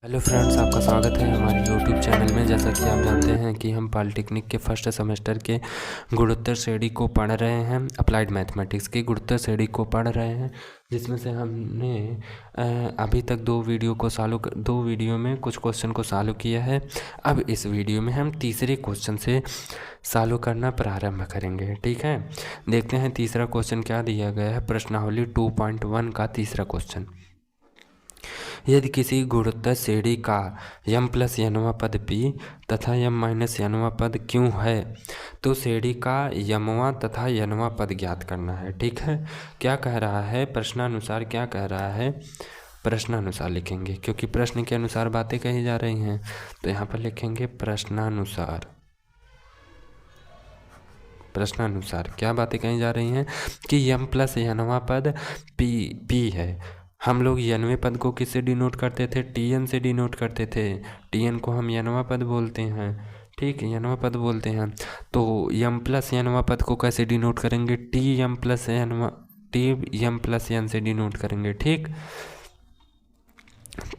Hello friends, आपका स्वागत है हमारे यूट्यूब चैनल में। जैसा कि आप जानते हैं कि हम पॉलिटेक्निक के फर्स्ट सेमेस्टर के गुणोत्तर श्रेणी को पढ़ रहे हैं, अप्लाइड मैथमेटिक्स की गुणोत्तर श्रेणी को पढ़ रहे हैं, जिसमें से हमने अभी तक दो वीडियो में कुछ क्वेश्चन को सॉल्व किया है। अब इस वीडियो में हम तीसरे क्वेश्चन से सॉल्व करना प्रारंभ करेंगे। ठीक है, देखते हैं तीसरा क्वेश्चन क्या दिया गया है। प्रश्नावली 2.1 का तीसरा क्वेश्चन, यदि किसी गुणोत्तर श्रेणी का m प्लस nवां पद p तथा m माइनस nवां पद q है तो श्रेणी का mवां तथा nवां पद ज्ञात करना है। ठीक है, क्या कह रहा है प्रश्नानुसार, क्या कह रहा है प्रश्नानुसार लिखेंगे, क्योंकि प्रश्न के अनुसार बातें कही जा रही हैं। तो यहाँ पर लिखेंगे प्रश्नानुसार। प्रश्नानुसार क्या बातें कही जा रही हैं कि m प्लस nवां पद p है। हम लोग nवें पद को किससे डिनोट करते थे? tn से डिनोट करते थे। tn को हम nवां पद बोलते हैं। ठीक, nवां पद बोलते हैं। तो m प्लस nवां पद को कैसे डिनोट करेंगे? tm प्लस n से डिनोट करेंगे। ठीक,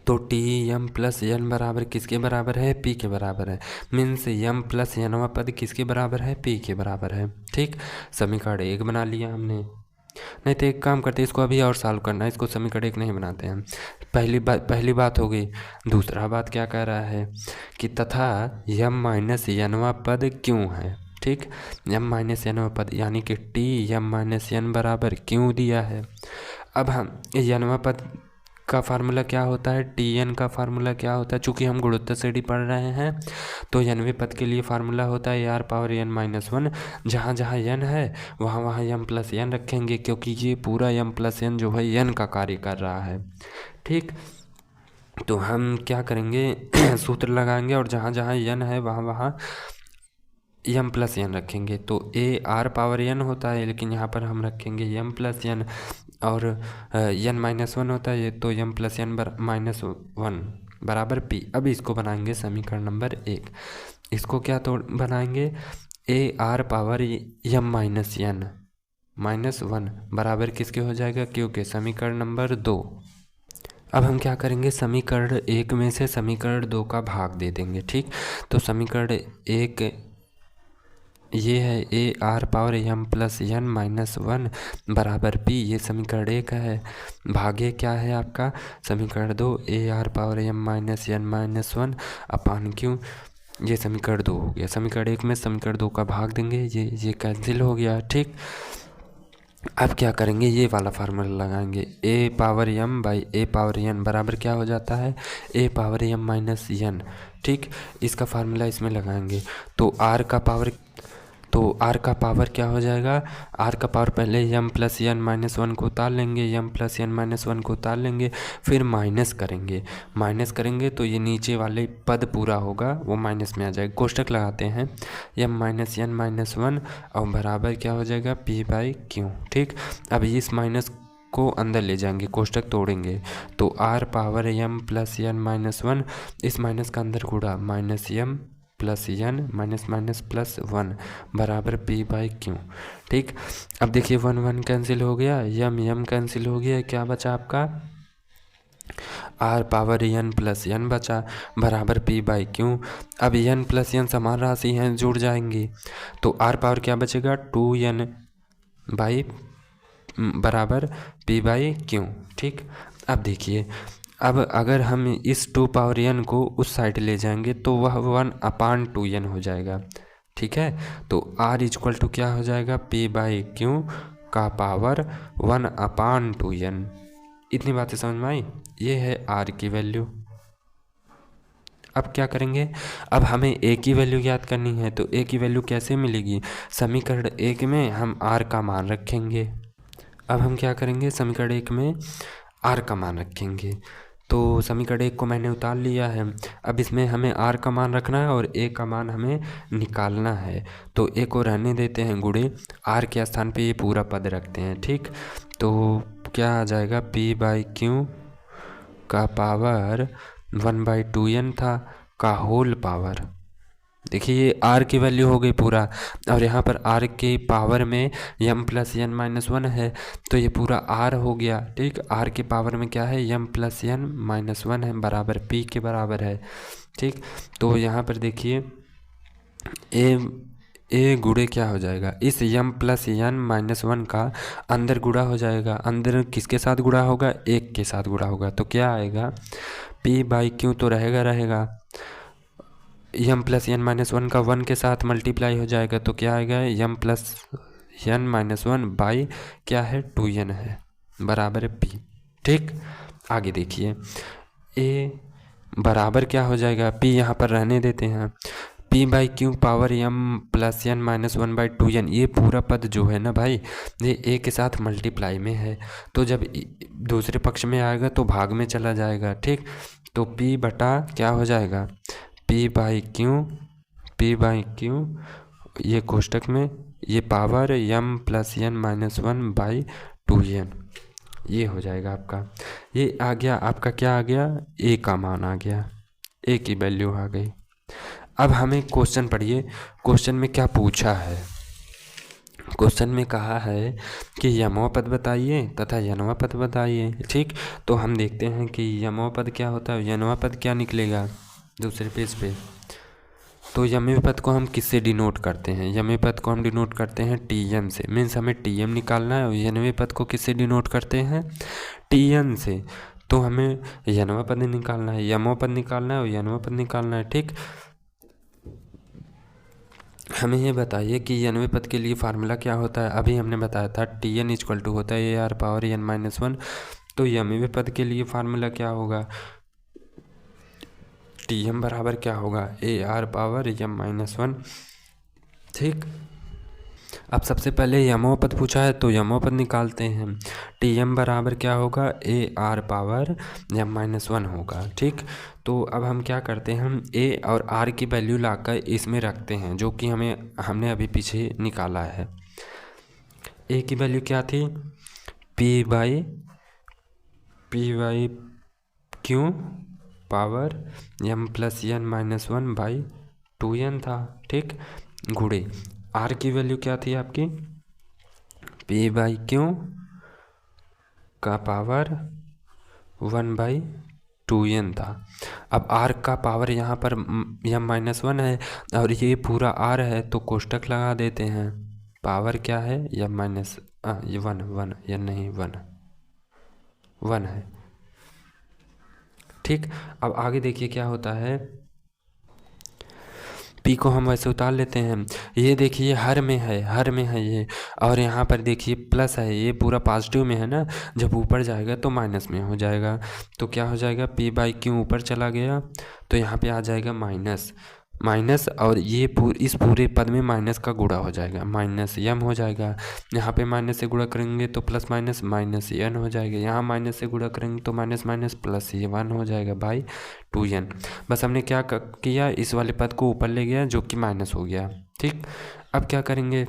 तो tm प्लस n बराबर किसके बराबर है? p के बराबर है। मीन्स m प्लस nवां पद किसके बराबर है? p के बराबर है। ठीक, समीकरण 1 बना लिया हमने। नहीं तो एक काम करते हैं, इसको अभी और सॉल्व करना है, इसको समीकरण 1 नहीं बनाते हैं। पहली बात हो गई। दूसरा बात क्या कह रहा है कि तथा m माइनस nवां पद क्यों है। ठीक, m माइनस nवां पद यानी कि tm माइनस n बराबर क्यों दिया है। अब हम nवां पद का फार्मूला क्या होता है, tn का फार्मूला क्या होता है। चूँकि हम गुणोत्तर श्रेणी पढ़ रहे हैं तो nवें पद के लिए फार्मूला होता है r पावर n माइनस 1। जहाँ जहाँ n है वहाँ वहाँ m प्लस n रखेंगे, क्योंकि ये पूरा m प्लस n जो है n का कार्य कर रहा है। ठीक, तो हम क्या करेंगे सूत्र लगाएंगे और जहाँ जहाँ n है वहाँ वहाँ m प्लस n रखेंगे। तो a r पावर n होता है, लेकिन यहाँ पर हम रखेंगे m प्लस n, और n माइनस 1 होता है, तो m प्लस n माइनस 1 बराबर p। अब इसको बनाएंगे समीकरण नंबर 1। इसको क्या तो बनाएंगे, a r power m minus n minus 1 बराबर किसके हो जाएगा? q के। समीकरण नंबर 2। अब हम क्या करेंगे, समीकरण 1 में से समीकरण 2 का भाग दे देंगे। ठीक, तो समीकरण 1 ये है a r power m plus n minus 1 बराबर p। ये समीकरण 1 है। भागे क्या है आपका समीकरण 2, a r power m minus n minus 1 upon q। ये समीकरण 2 हो गया। समीकरण 1 में समीकरण 2 का भाग देंगे, ये कैंसिल हो गया। ठीक, अब क्या करेंगे, ये वाला फार्मूला लगाएंगे, a power m by a power n बराबर क्या हो जाता है? a power m minus n। ठीक, इसका फार्मूला इसमें लगाएंगे तो r का पावर क्या हो जाएगा? r का पावर पहले m प्लस n माइनस 1 को उतार लेंगे, m प्लस n माइनस 1 को उतार लेंगे, फिर माइनस करेंगे तो ये नीचे वाले पद पूरा होगा, वो माइनस में आ जाएगा। कोष्टक लगाते हैं, m माइनस n माइनस 1 और बराबर क्या हो जाएगा? p by q। ठीक, अब इस माइनस को अंदर ले जाएंगे, कोष्टक तोड़ेंगे तो r power m plus n minus 1, इस माइनस का अंदर गुणा minus m plus n minus minus plus 1 बराबर p बाई q। ठीक, अब देखिए 1 1 कैंसिल हो गया, m कैंसिल हो गया, क्या बचा आपका? r power n plus n बचा बराबर p बाई q। अब n प्लस n समान राशि हैं, जुड़ जाएंगी, तो r पावर क्या बचेगा? 2n बाई बराबर p बाई q। ठीक, अब देखिए, अब अगर हम इस 2 पावर n को उस साइड ले जाएंगे तो वह 1 अपान 2n हो जाएगा। ठीक है, तो r इक्वल टू क्या हो जाएगा? p बाई q का पावर 1 अपान 2n। इतनी बातें समझ में आई? ये है r की वैल्यू। अब क्या करेंगे, अब हमें a की वैल्यू याद करनी है, तो a की वैल्यू कैसे मिलेगी? समीकरण 1 में हम r का मान रखेंगे। अब हम क्या करेंगे, समीकरण 1 में r का मान रखेंगे, तो समीकरण 1 को मैंने उतार लिया है। अब इसमें हमें r का मान रखना है और a का मान हमें निकालना है, तो a को रहने देते हैं, गुणे r के स्थान पे ये पूरा पद रखते हैं। ठीक, तो क्या आ जाएगा? p बाई q का पावर 1 बाई 2n था का होल पावर, देखिए ये आर की वैल्यू हो गई पूरा, और यहाँ पर आर के पावर में यम प्लस एन माइनस वन है, तो ये पूरा आर हो गया। ठीक, आर के पावर में क्या है, यम प्लस एन माइनस वन है, बराबर पी के बराबर है। ठीक, तो यहाँ पर देखिए ए गुणे क्या हो जाएगा, इस यम प्लस एन माइनस वन का अंदर गुणा हो जाएगा। अंदर किसके साथ गुणा होगा, एक के साथ गुणा होगा, तो क्या आएगा, पी बाई क्यू तो रहेगा, M plus N minus one का वन के साथ मल्टीप्लाई हो जाएगा, तो क्या आएगा, M plus N minus one by क्या है, 2n है, बराबर है पी। ठीक, आगे देखिए ए बराबर क्या हो जाएगा, पी यहाँ पर रहने देते हैं, P by Q power M plus N minus one by 2n, ये पूरा पद जो है ना भाई, ये ए के साथ मल्टीप्लाई में है, तो जब दूसरे पक्ष में आएगा तो भाग में चला जाएगा। ठीक, तो p बटा क्या हो जाएगा, पी बाई क्यू ये कोष्टक में ये power M plus N minus one by 2n, ये हो जाएगा आपका। ये आ गया आपका, क्या आ गया, ए का मान आ गया, ए की वैल्यू आ गई। अब हमें क्वेश्चन पढ़िए, क्वेश्चन में क्या पूछा है। क्वेश्चन में कहा है कि यमवा पद बताइए तथा यनवा पद बताइए। ठीक, तो हम देखते हैं कि यमवा पद क्या होता है, यनवा पद क्या निकलेगा दूसरे पेज पे। तो यमवे पद को हम किससे डिनोट करते हैं, यमवे पद को हम डिनोट करते हैं टीएम से, मीन्स हमें टीएम निकालना है। और यनवे पद को किससे डिनोट करते हैं, टीएन से, तो हमें यनवा पद निकालना है, यमवा पद निकालना है और यनवा पद निकालना है। ठीक, हमें ये बताइए कि यनवे पद के लिए फार्मूला क्या होता है। अभी हमने बताया था टी एन इक्वल टू होता है A R power N minus one, तो यमवे पद के लिए फार्मूला क्या होगा, टी एम बराबर क्या होगा, A R power M minus one. ठीक, अब सबसे पहले यमवा पद पूछा है तो यमवा पद निकालते हैं। टी एम बराबर क्या होगा, A R power M minus one होगा। ठीक, तो अब हम क्या करते हैं, हम ए और आर की वैल्यू लाकर इसमें रखते हैं, जो कि हमने अभी पीछे निकाला है। ए की वैल्यू क्या थी, P by Q power M plus N minus one by 2n था। ठीक, गुणे आर की वैल्यू क्या थी आपकी, पी बाई क्यू का पावर 1/2n था। अब r का पावर यहाँ पर m माइनस वन है और ये पूरा r है, तो कोष्टक लगा देते हैं। पावर क्या है, m माइनस ये वन या नहीं, वन है। ठीक, अब आगे देखिए क्या होता है, पी को हम वैसे उतार लेते हैं। ये देखिए हर में है ये, और यहाँ पर देखिए प्लस है, ये पूरा पॉजिटिव में है ना, जब ऊपर जाएगा तो माइनस में हो जाएगा। तो क्या हो जाएगा, पी बाई क्यू ऊपर चला गया तो यहाँ पे आ जाएगा माइनस, और ये इस पूरे पद में माइनस का गुणा हो जाएगा, माइनस यम हो जाएगा। यहाँ पे माइनस से गुणा करेंगे तो प्लस माइनस एन हो जाएगा, यहाँ माइनस से गुणा करेंगे तो माइनस प्लस ये 1 हो जाएगा बाई 2n। बस हमने क्या किया, इस वाले पद को ऊपर ले गया जो कि माइनस हो गया। ठीक, अब क्या करेंगे,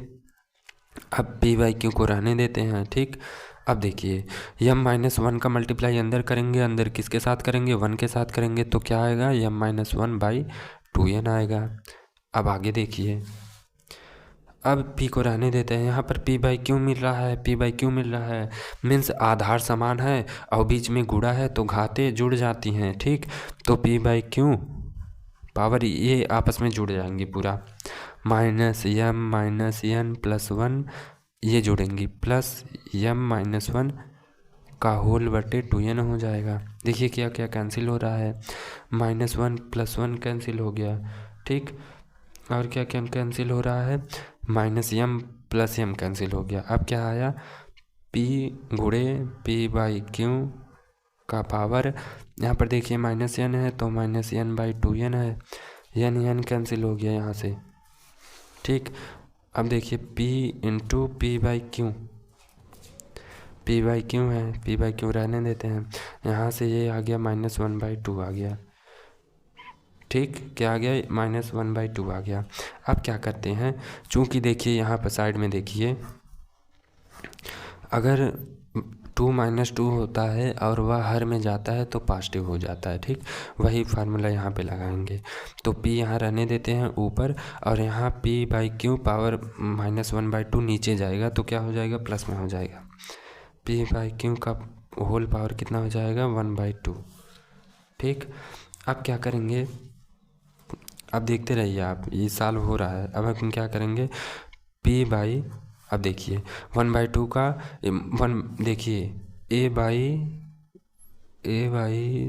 अब पी बाई क्यू को रहने देते हैं। ठीक, अब देखिए यम माइनस वन का मल्टीप्लाई अंदर करेंगे, अंदर किसके साथ करेंगे, 1 के साथ करेंगे, तो क्या आएगा, यम माइनस वन बाई 2n आएगा। अब आगे देखिए, अब p को रहने देते हैं, यहाँ पर p बाई क्यू मिल रहा है, मीन्स आधार समान है और बीच में गुणा है तो घातें जुड़ जाती हैं। ठीक, तो p बाई क्यू पावर ये आपस में जुड़ जाएंगी पूरा, माइनस n प्लस 1 ये जुड़ेंगी, प्लस m माइनस 1 का होल बटे 2n हो जाएगा। देखिए क्या क्या कैंसिल हो रहा है, -1 + 1 कैंसिल हो गया। ठीक, और क्या क्या कैंसिल हो रहा है, -m + m कैंसिल हो गया। अब क्या आया, p गुणे p बाई क्यू का पावर, यहाँ पर देखिए -n है तो -n/2n है, n कैंसिल हो गया यहाँ से। ठीक, अब देखिए p into P by Q है, p बाई क्यू रहने देते हैं, यहाँ से ये आ गया -1/2 आ गया। ठीक, क्या आ गया, -1/2 आ गया। अब क्या करते हैं, चूँकि देखिए यहाँ पर साइड में देखिए, अगर 2 - 2 होता है और वह हर में जाता है तो पॉजिटिव हो जाता है। ठीक, वही फार्मूला यहाँ पे लगाएंगे। तो p यहाँ रहने देते हैं ऊपर, और यहाँ p/q पावर -1/2 नीचे जाएगा तो क्या हो जाएगा, प्लस में हो जाएगा। p/q का होल पावर कितना हो जाएगा, 1/2। ठीक, अब क्या करेंगे, अब देखते रहिए आप, ये सॉल्व हो रहा है। अब हम क्या करेंगे, अब देखिए 1/2 का 1, देखिए a बाई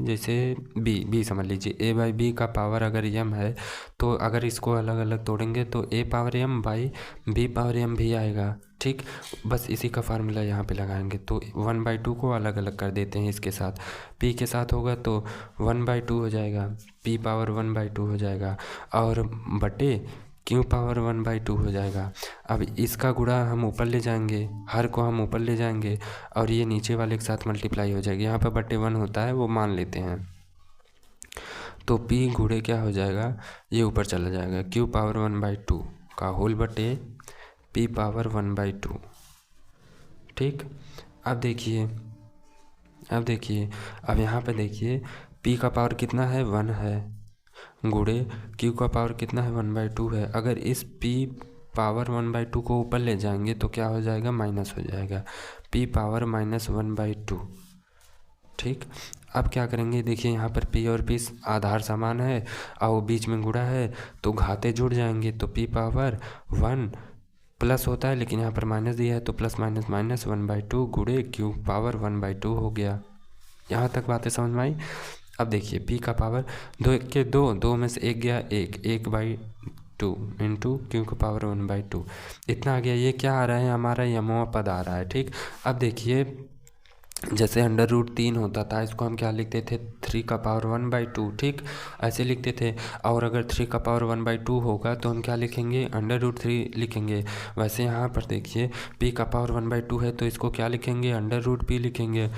जैसे b समझ लीजिए, a/b का पावर अगर m है तो अगर इसको अलग अलग तोड़ेंगे तो a power m by b power m भी आएगा। ठीक, बस इसी का फार्मूला यहाँ पे लगाएंगे। तो 1/2 को अलग अलग कर देते हैं इसके साथ, p के साथ होगा तो 1/2 हो जाएगा, p पावर 1/2 हो जाएगा, और बटे q पावर 1/2 हो जाएगा। अब इसका गुणा हम ऊपर ले जाएंगे, हर को हम ऊपर ले जाएंगे, और ये नीचे वाले के साथ मल्टीप्लाई हो जाएगी। यहाँ पर बटे 1 होता है, वो मान लेते हैं। तो p गुणे क्या हो जाएगा, ये ऊपर चला जाएगा, q पावर 1/2 का होल बटे p पावर 1/2। ठीक, अब देखिए अब यहाँ पे देखिए p का पावर कितना है, 1 है, गुणे q का पावर कितना है, 1/2 है। अगर इस p पावर 1/2 को ऊपर ले जाएंगे तो क्या हो जाएगा, माइनस हो जाएगा, p पावर -1/2। ठीक, अब क्या करेंगे, देखिए यहाँ पर p और p आधार समान है और बीच में गुणा है तो घाते जुड़ जाएंगे, तो p पावर 1 प्लस होता है लेकिन यहाँ पर माइनस दिया है तो प्लस माइनस माइनस 1/2 गुणे q पावर 1/2 हो गया। यहाँ तक बातें समझ में आई। अब देखिए p का पावर 2 1 के 2 में से 1 गया 1/2 इंटू q का पावर 1/2, इतना आ गया। ये क्या आ रहा है, हमारा यमवा पद आ रहा है। ठीक, अब देखिए जैसे √3 होता था, इसको हम क्या लिखते थे, 3 का पावर 1/2। ठीक, ऐसे लिखते थे। और अगर 3 का पावर 1/2 होगा तो हम क्या लिखेंगे, √3 लिखेंगे। वैसे यहाँ पर देखिए p का पावर 1/2 है तो इसको क्या लिखेंगे, √p लिखेंगे।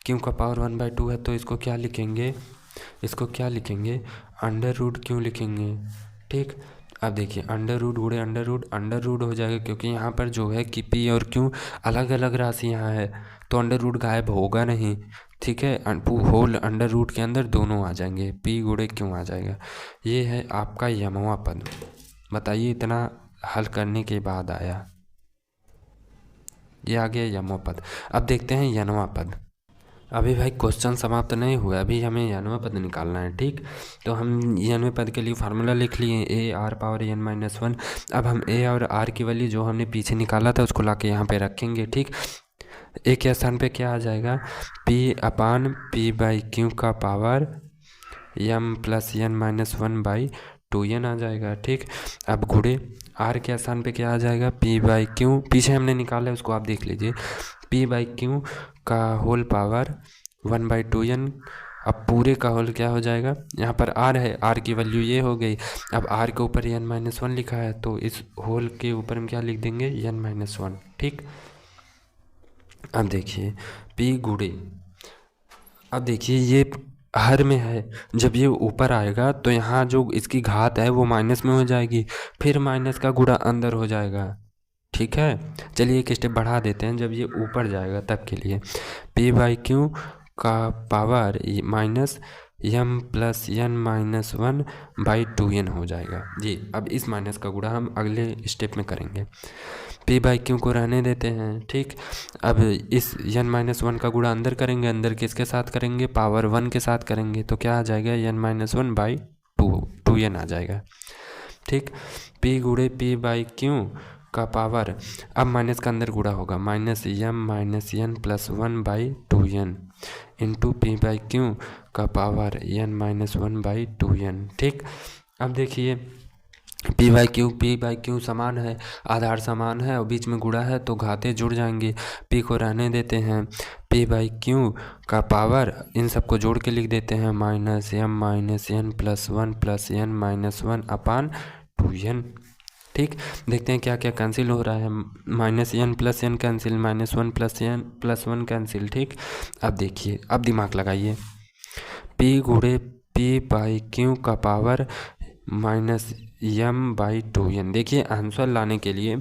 q का पावर 1/2 है तो इसको क्या लिखेंगे, √q लिखेंगे। ठीक, अब देखिए अंडर गुणे अंडर रूट हो जाएगा, क्योंकि यहाँ पर जो है कि p और q अलग अलग राशियाँ है तो अंडर रूट गायब होगा नहीं। ठीक है, होल अंडर रूट के अंदर दोनों आ जाएंगे, p गुणे q आ जाएगा। ये है आपका यमवा पद। बताइए, इतना हल करने के बाद आया, ये आ गया यमवा पद। अब देखते हैं यनवा पद। अभी भाई क्वेश्चन समाप्त नहीं हुआ, अभी हमें यनवा पद निकालना है। ठीक, तो हम यनवे पद के लिए फार्मूला लिख लिए, a r पावर n-1। अब हम a और r की वैल्यू जो हमने पीछे निकाला था उसको लाके यहाँ पे रखेंगे। ठीक, a के स्थान पे क्या आ जाएगा, p/p/q का पावर m + n-1/2n आ जाएगा। ठीक, अब गुणे r के स्थान पे क्या आ जाएगा, p/q पीछे हमने निकाला है उसको आप देख लीजिए, p/q का होल पावर 1/2n। अब पूरे का होल क्या हो जाएगा, यहाँ पर r है, r की वैल्यू ये हो गई। अब r के ऊपर n-1 लिखा है तो इस होल के ऊपर हम क्या लिख देंगे, n-1। ठीक, अब देखिए p गुणे, अब देखिए ये हर में है, जब ये ऊपर आएगा तो यहाँ जो इसकी घात है वो माइनस में हो जाएगी, फिर माइनस का गुणा अंदर हो जाएगा। ठीक है, चलिए एक स्टेप बढ़ा देते हैं, जब ये ऊपर जाएगा तब के लिए p/q का पावर -m + n-1/2n हो जाएगा जी। अब इस माइनस का गुणा हम अगले स्टेप में करेंगे, p/q को रहने देते हैं। ठीक, अब इस n-1 का गुणा अंदर करेंगे, अंदर किसके साथ करेंगे, पावर 1 के साथ करेंगे तो क्या आ जाएगा, n-1/2n आ जाएगा। ठीक, p गुणे p/q का पावर, अब माइनस का अंदर गुणा होगा, -m - n + 1/2n into p/q का पावर n-1/2n। ठीक, अब देखिए p/q समान है, आधार समान है और बीच में गुणा है तो घाते जुड़ जाएंगे। p को रहने देते हैं, p/q का पावर इन सबको जोड़ के लिख देते हैं, -m - n + 1 + n-1/2n। ठीक, देखते हैं क्या क्या कैंसिल हो रहा है, -n + n cancel, -1 + n + 1 cancel. ठीक, अब देखिए, अब दिमाग लगाइए, p गुणे p/q का पावर -m/2n। देखिए आंसर लाने के लिए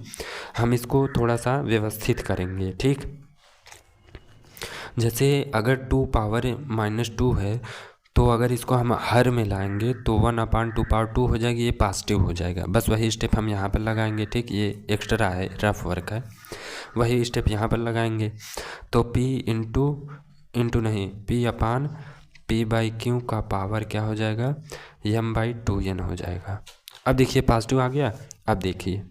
हम इसको थोड़ा सा व्यवस्थित करेंगे। ठीक, जैसे अगर 2 पावर -2 है तो अगर इसको हम हर में लाएंगे तो 1/2 हो जाएगी, ये पॉजिटिव हो जाएगा। बस वही स्टेप हम यहाँ पर लगाएंगे। ठीक, ये एक्स्ट्रा है, रफ वर्क है, वही स्टेप यहाँ पर लगाएंगे। तो P इंटू नहीं, P/Q का पावर क्या हो जाएगा, m/2n हो जाएगा। अब देखिए पॉजिटिव आ गया। अब देखिए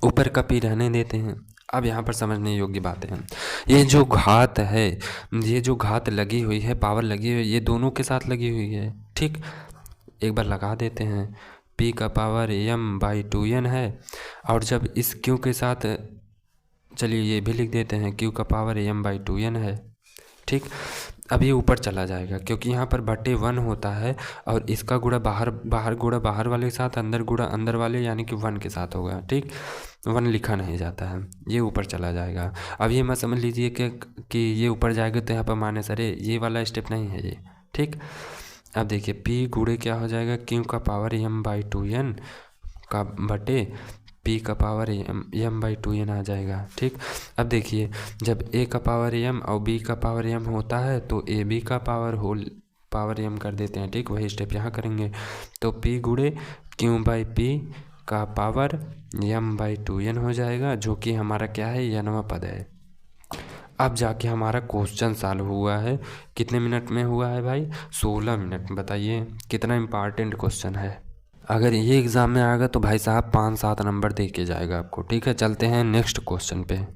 ऊपर का P रहने देते हैं। अब यहाँ पर समझने योग्य बातें हैं। ये जो घात है, ये जो घात लगी हुई है, पावर लगी हुई है, ये दोनों के साथ लगी हुई है। ठीक, एक बार लगा देते हैं। P का पावर m/2n है, और जब इस Q के साथ, चलिए ये भी लिख देते हैं, Q का पावर m/2n है। ठीक, अब ये ऊपर चला जाएगा क्योंकि यहाँ पर बटे 1 होता है, और इसका गुणा बाहर गुणा बाहर वाले के साथ, अंदर गुणा अंदर वाले यानी कि 1 के साथ होगा। ठीक, 1 लिखा नहीं जाता है, ये ऊपर चला जाएगा। अब ये मत समझ लीजिए कि ये ऊपर जाएगा तो यहाँ पर माइनस, अरे ये वाला स्टेप नहीं है ये। ठीक, अब देखिए P गुणे क्या हो जाएगा, Q का पावर m/2n का बटे P का पावर m/2n आ जाएगा। ठीक, अब देखिए जब A का पावर m और B का पावर m होता है तो AB का पावर m कर देते हैं। ठीक, वही स्टेप यहाँ करेंगे। तो P गुणे Q/P का पावर m/2n हो जाएगा, जो कि हमारा क्या है, n वां पद है। अब जाके हमारा क्वेश्चन सॉल्व हुआ है। कितने मिनट में हुआ है भाई, 16 मिनट। बताइए कितना इम्पॉर्टेंट क्वेश्चन है। अगर ये एग्ज़ाम में आएगा तो भाई साहब 5-7 नंबर दे के जाएगा आपको। ठीक है, चलते हैं नेक्स्ट क्वेश्चन पे।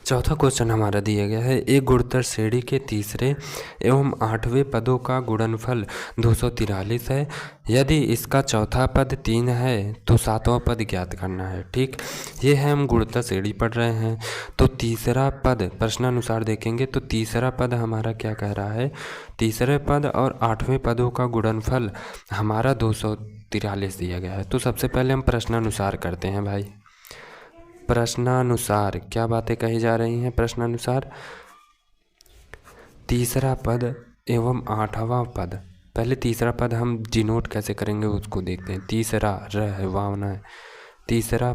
चौथा क्वेश्चन हमारा दिया गया है, एक गुणोत्तर श्रेणी के तीसरे एवं 8वें पदों का गुणनफल 243 है। यदि इसका चौथा पद 3 है तो 7वां पद ज्ञात करना है। ठीक, ये है, हम गुणोत्तर श्रेणी पढ़ रहे हैं। तो तीसरा पद प्रश्नानुसार देखेंगे तो तीसरा पद हमारा क्या कह रहा है, तीसरे पद और 8वें पदों का गुणनफल हमारा 243 दिया गया है। तो सबसे पहले हम प्रश्नानुसार करते हैं भाई। प्रश्नानुसार क्या बातें कही जा रही हैं, प्रश्नानुसार तीसरा पद एवं 8वां पद। पहले तीसरा पद हम डिनोट कैसे करेंगे उसको देखते हैं। तीसरा र है, वावना है, तीसरा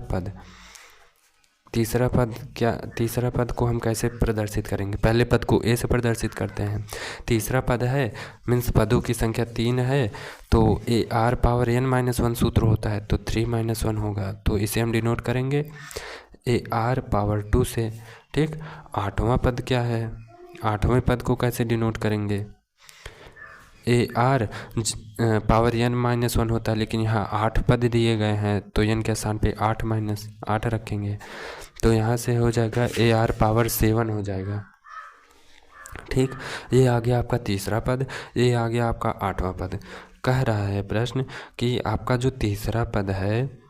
पद क्या, तीसरा पद को हम कैसे प्रदर्शित करेंगे, पहले पद को A से प्रदर्शित करते हैं। तीसरा पद है मीन्स पदों की संख्या 3 है, तो AR⁻n-1 सूत्र होता है, तो 3-1 होगा, तो इसे हम डिनोट करेंगे AR⁻2 से। ठीक, 8वां पद क्या है, 8वें पद को कैसे डिनोट करेंगे, AR⁻n-1 होता है, लेकिन यहाँ 8 पद दिए गए हैं तो n के स्थान पे 8 रखेंगे, तो यहाँ से हो जाएगा AR⁻7 हो जाएगा। ठीक, ये आ गया आपका तीसरा पद, ये आ गया आपका 8वां पद। कह रहा है प्रश्न कि आपका जो तीसरा पद है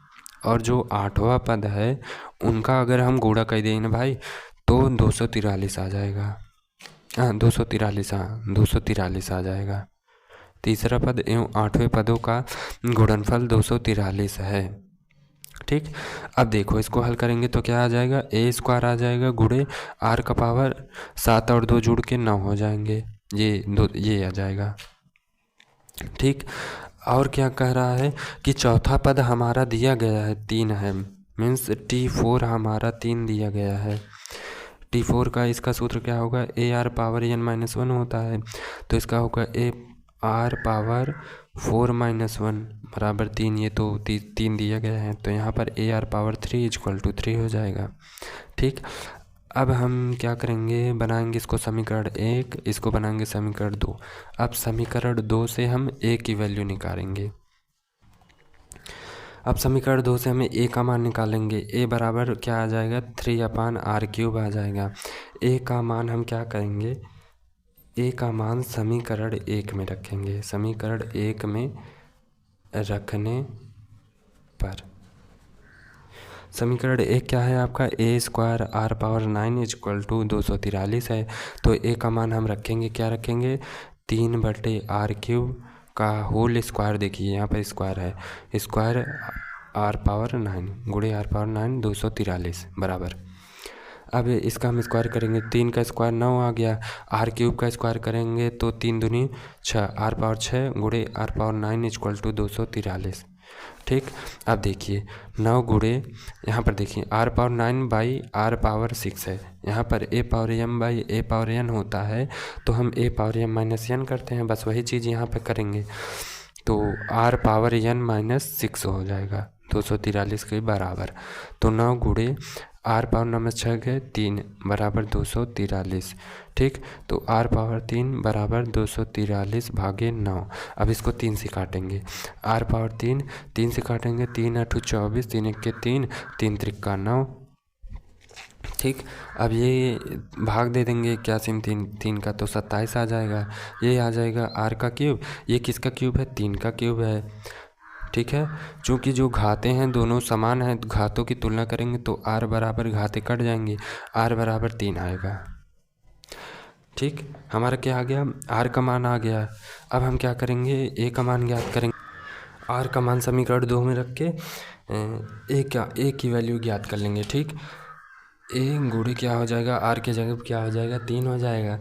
और जो 8वां पद है उनका अगर हम गुणा कर दें ना भाई तो 243 आ जाएगा। 243 आ जाएगा। तीसरा पद एवं 8वें पदों का गुणनफल 243 है। ठीक, अब देखो इसको हल करेंगे तो क्या आ जाएगा, A² आ जाएगा गुणे R का पावर 7 और 2 जुड़ के 9 हो जाएंगे, ये आ जाएगा। ठीक, और क्या कह रहा है कि चौथा पद हमारा दिया गया है 3 है, मीन्स T4 हमारा 3 दिया गया है। T4 का इसका सूत्र क्या होगा, AR⁻n-1 होता है, तो इसका होगा AR⁻4-1 बराबर 3। ये तो 3 दिया गया है, तो यहाँ पर AR⁻3 = 3 हो जाएगा। ठीक, अब हम क्या करेंगे, बनाएंगे इसको समीकरण 1, इसको बनाएंगे समीकरण 2। अब समीकरण 2 से हम A की वैल्यू निकालेंगे। अब समीकरण 2 से हमें A का मान निकालेंगे। A बराबर क्या आ जाएगा, 3/r³ आ जाएगा। A का मान हम क्या करेंगे, A का मान समीकरण 1 में रखेंगे। समीकरण 1 में रखने पर समीकरण 1 क्या है आपका, A² R⁻9 = 243 है, तो A का मान हम रखेंगे, क्या रखेंगे, 3/r³ का होल स्क्वायर। देखिए यहाँ पर स्क्वायर है, स्क्वायर R⁻9 गुणे R⁻9 243 बराबर। अब इसका हम स्क्वायर करेंगे, 3 का स्क्वायर 9 आ गया, R³ का स्क्वायर करेंगे तो 3 दूनी 6, R⁻6 गुणे R⁻9 = 243। ठीक। अब देखिए 9 गुणे, यहाँ पर देखिए r power 9 by r power 6 है। यहाँ पर a power m by a power n होता है, तो हम a power m minus n करते हैं, बस वही चीज़ यहाँ पे करेंगे। तो r पावर n माइनस 6 हो जाएगा 243 के बराबर। तो 9 गुणे r पावर 9 में 6 गए 3 बराबर 243। ठीक। तो r पावर 3 बराबर 243 भागे 9। अब इसको 3 से काटेंगे। r पावर 3 से काटेंगे, 3 8 24, 3 1 के 3, 3 त्रिका 9। ठीक। अब ये भाग दे देंगे 81 में 3 का, तो 27 आ जाएगा। ये आ जाएगा r का क्यूब। ये किसका क्यूब है? 3 का क्यूब है। ठीक है। चूँकि जो घाते हैं दोनों समान हैं, घातों की तुलना करेंगे तो r बराबर घाते कट जाएंगे, r बराबर 3 आएगा। ठीक। हमारा क्या आ गया? r का मान आ गया। अब हम क्या करेंगे? a का मान ज्ञात करेंगे। r का मान समीकरण 2 में रख के a की वैल्यू ज्ञात कर लेंगे। ठीक। a गुणे क्या हो जाएगा? r के जगह क्या हो जाएगा? 3 हो जाएगा।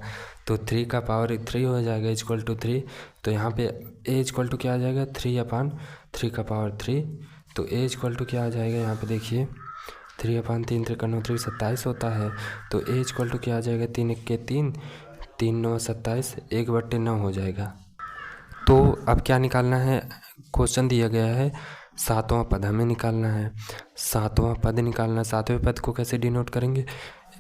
तो 3 का पावर 3 हो जाएगा इक्वल टू 3। तो यहाँ पे a इक्वल टू क्या आ जाएगा? 3/3 का पावर 3। तो a इक्वल टू क्या आ जाएगा? यहाँ पे देखिए 3/3 3 9 3 27 होता है। तो a इक्वल टू क्या आ जाएगा? 3 1 के 3, 3 9 27, 1/9 हो जाएगा। तो अब क्या निकालना है? क्वेश्चन दिया गया है 7वां पद हमें निकालना है। 7वां पद निकालना। 7वें पद को कैसे डिनोट करेंगे?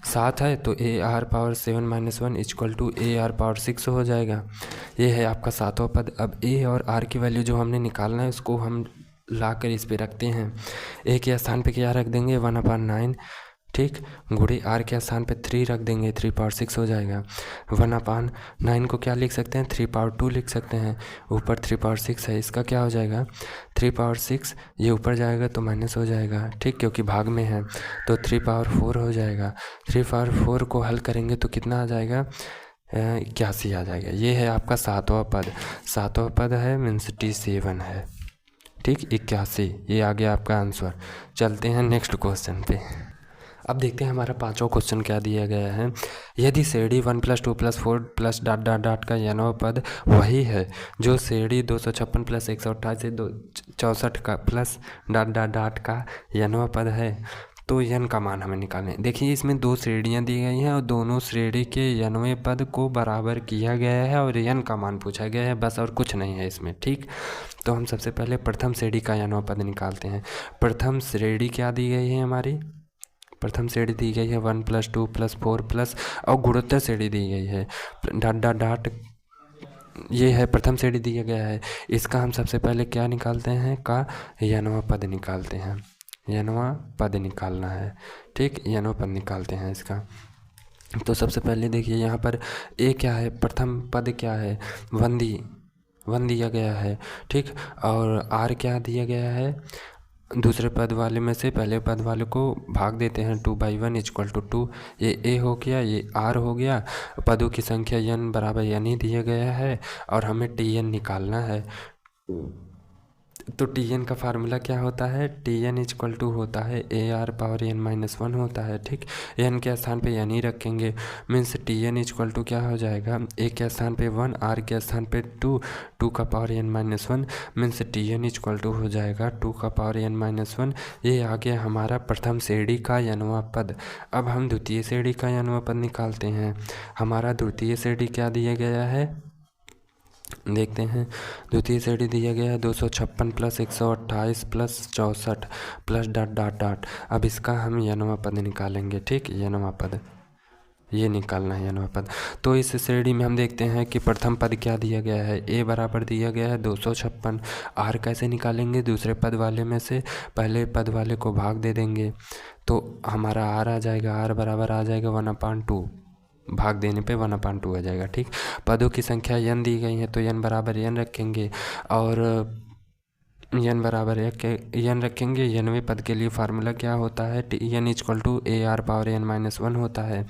7 है तो AR power 7 minus 1 equal to AR power 6 हो जाएगा। ये है आपका 7वां पद। अब A और R की वैल्यू जो हमने निकालना है उसको हम ला कर इस पे रखते हैं। A के स्थान पे क्या रख देंगे? 1/9। ठीक। गुणे r के स्थान पे 3 रख देंगे, 3 पावर 6 हो जाएगा। 1/9 को क्या लिख सकते हैं? 3 पावर 2 लिख सकते हैं। ऊपर 3 पावर 6 है, इसका क्या हो जाएगा? 3 पावर 6, ये ऊपर जाएगा तो माइनस हो जाएगा। ठीक। क्योंकि भाग में है तो 3 पावर 4 हो जाएगा। 3 पावर 4 को हल करेंगे तो कितना आ जाएगा? 81 आ जाएगा। ये है आपका 7वां पद। 7वां पद है मीन्स T7 है। ठीक। 81, ये आ गया आपका आंसर। चलते हैं नेक्स्ट क्वेश्चन पे। अब देखते हैं हमारा 5वां क्वेश्चन क्या दिया गया है। यदि श्रेणी 1 + 2 + 4 + डॉट डॉट डॉट का n पद वही है जो श्रेणी 256 + 128 से 64 का प्लस डॉट डॉट डॉट का n पद है, तो n का मान हमें निकालना है। देखिए इसमें 2 श्रेणियाँ दी गई हैं और दोनों श्रेणी के n पद को बराबर किया गया है और n का मान पूछा गया है, बस और कुछ नहीं है इसमें। ठीक। तो हम सबसे पहले प्रथम श्रेणी का n पद निकालते हैं। प्रथम श्रेणी क्या दी गई है हमारी? प्रथम श्रेणी दी गई है 1 + 2 + 4 प्लस और गुणोत्तर श्रेणी दी गई है डॉट डॉट डॉट। ये है प्रथम श्रेणी दिया गया है। इसका हम सबसे पहले क्या निकालते हैं? का n पद निकालते हैं। n पद निकालना है। ठीक। n पद निकालते हैं इसका। तो सबसे पहले देखिए यहाँ पर a क्या है? प्रथम पद क्या है? 1 दिया गया है। ठीक। और r क्या दिया गया है? दूसरे पद वाले में से पहले पद वाले को भाग देते हैं 2/1 इक्वल टू 2। ये a हो गया, ये r हो गया। पदों की संख्या n बराबर n ही दिया गया है और हमें Tn निकालना है। तो Tn का फार्मूला क्या होता है? Tn इक्वल टू होता है AR पावर n माइनस 1 होता है। ठीक। n के स्थान पे n ही रखेंगे मीन्स Tn इक्वल टू क्या हो जाएगा? a के स्थान पे 1, r के स्थान पे 2 का power n minus 1 means Tn equal to हो जाएगा 2 का पावर n माइनस 1। ये आ गया हमारा प्रथम श्रेणी का n पद। अब हम द्वितीय श्रेणी का n पद निकालते हैं। हमारा द्वितीय श्रेणी क्या दिया गया है? देखते हैं। द्वितीय श्रेणी दिया गया है 256 + 128 + 64 प्लस डॉट डॉट डॉट। अब इसका हम n पद निकालेंगे। ठीक। n पद ये निकालना है n पद। तो इस श्रेणी में हम देखते हैं कि प्रथम पद क्या दिया गया है? a बराबर दिया गया है 256। r कैसे निकालेंगे? दूसरे पद वाले में से पहले पद वाले को भाग दे देंगे तो हमारा r आ जाएगा। r बराबर आ जाएगा 1/2, भाग देने पे 1/2 आ जाएगा। ठीक। पदों की संख्या n दी गई है तो n बराबर n रखेंगे और n बराबर n रखेंगे। nवें पद के लिए फार्मूला क्या होता है? Tn equal to AR power n minus 1 होता है।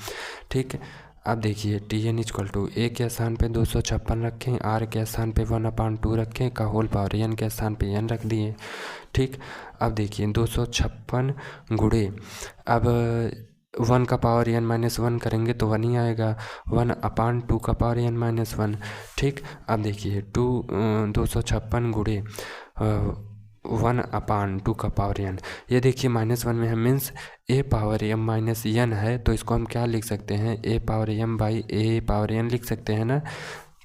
ठीक। अब देखिए Tn इक्वल टू a के स्थान पे 256 रखें, r के स्थान पे 1/2 रखें का होल पावर n के स्थान पे n रख दिए। ठीक। अब देखिए 256 गुणे अब 1 का पावर n माइनस 1 करेंगे तो 1 ही आएगा। 1/2 का पावर n माइनस 1। ठीक। अब देखिए 256 गुणे 1/2 का पावर n। ये देखिए -1 में है, means a power m minus n है, तो इसको हम क्या लिख सकते हैं, a power m by a power n लिख सकते हैं ना।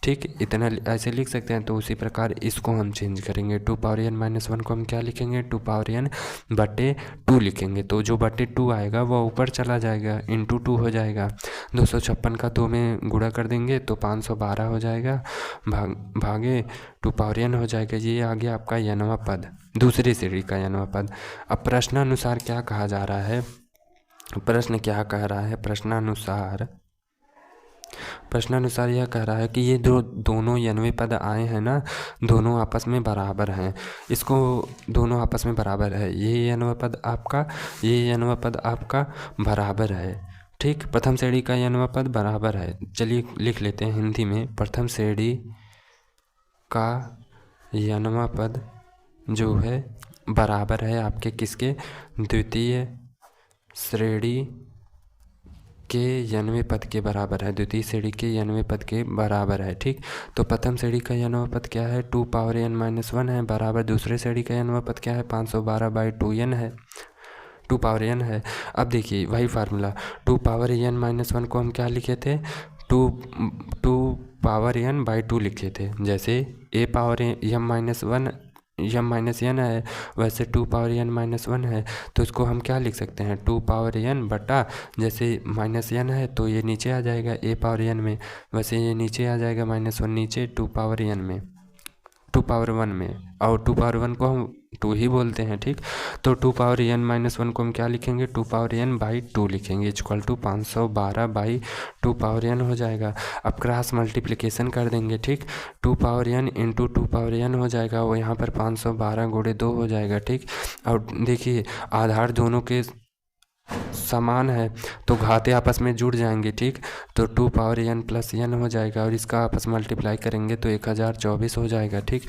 ठीक, इतना ऐसे लिख सकते हैं। तो उसी प्रकार इसको हम चेंज करेंगे, 2 पावर n माइनस 1 को हम क्या लिखेंगे, 2 पावर n बटे 2 लिखेंगे। तो जो बटे 2 आएगा वो ऊपर चला जाएगा, इंटू 2 हो जाएगा। 256 का 2 में गुणा कर देंगे तो 512 हो जाएगा, भागे 2 पावर n हो जाएगा। ये आ गया आपका nवां पद, दूसरी सीढ़ी का nवां पद। अब प्रश्नानुसार क्या कहा जा रहा है, प्रश्न क्या कह रहा है, प्रश्नानुसार यह कह रहा है कि ये जो दोनों nवें पद आए हैं ना, दोनों आपस में बराबर हैं। इसको दोनों आपस में बराबर है, ये nवां पद आपका, ये nवां पद आपका बराबर है। ठीक, प्रथम श्रेणी का nवां पद बराबर है। चलिए लिख लेते हैं हिंदी में, प्रथम श्रेणी का nवां पद जो है बराबर है आपके किसके, द्वितीय श्रेणी के nवें पद के बराबर है, द्वितीय श्रेणी के nवें पद के बराबर है। ठीक, तो प्रथम श्रेणी का nवां पद क्या है, 2 पावर n माइनस 1 है, बराबर दूसरे श्रेणी का nवां पद क्या है, 512/2n है, 2 पावर n है। अब देखिए वही फार्मूला, 2 पावर n माइनस 1 को हम क्या लिखे थे, 2 पावर n बाई 2 लिखे थे। जैसे a power m minus 1 m minus n है, वैसे 2 पावर n माइनस 1 है, तो इसको हम क्या लिख सकते हैं, 2 पावर n बटा, जैसे माइनस n है तो ये नीचे आ जाएगा a पावर n में, वैसे ये नीचे आ जाएगा -1 नीचे 2 पावर n में, 2 पावर 1 में, और 2 पावर 1 को हम 2 ही बोलते हैं। ठीक, तो 2 पावर n माइनस 1 को हम क्या लिखेंगे, 2 पावर n बाई 2 लिखेंगे, इक्वल टू 512/2 पावर n हो जाएगा। अब क्रॉस मल्टीप्लिकेशन कर देंगे। ठीक, 2 power n into 2 power n हो जाएगा, वो यहाँ पर 512 गुणे 2 हो जाएगा। ठीक, और देखिए आधार दोनों के समान है तो घाते आपस में जुड़ जाएंगे। ठीक, तो 2 पावर n प्लस n हो जाएगा, और इसका आपस मल्टीप्लाई करेंगे तो 1024 हो जाएगा। ठीक,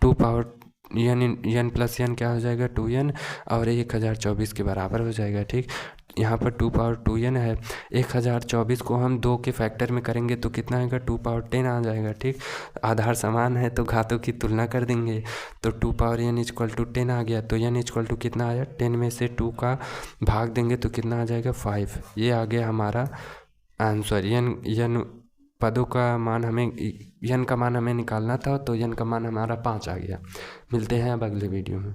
2 पावर n प्लस n क्या हो जाएगा, 2n, और 1024 के बराबर हो जाएगा। ठीक, यहाँ पर 2 पावर 2n है, 1024 को हम 2 के फैक्टर में करेंगे तो कितना आएगा, 2 पावर 10 आ जाएगा। ठीक, आधार समान है तो घातों की तुलना कर देंगे, तो 2 पावर n इक्वल टू 10 आ गया, तो n इक्वल टू कितना आया, 10 में से 2 का भाग देंगे तो कितना आ जाएगा, 5। ये आ गया हमारा आंसर। n पदों का मान हमें, n का मान हमें निकालना था, तो n का मान हमारा 5 आ गया। मिलते हैं अब अगले वीडियो में।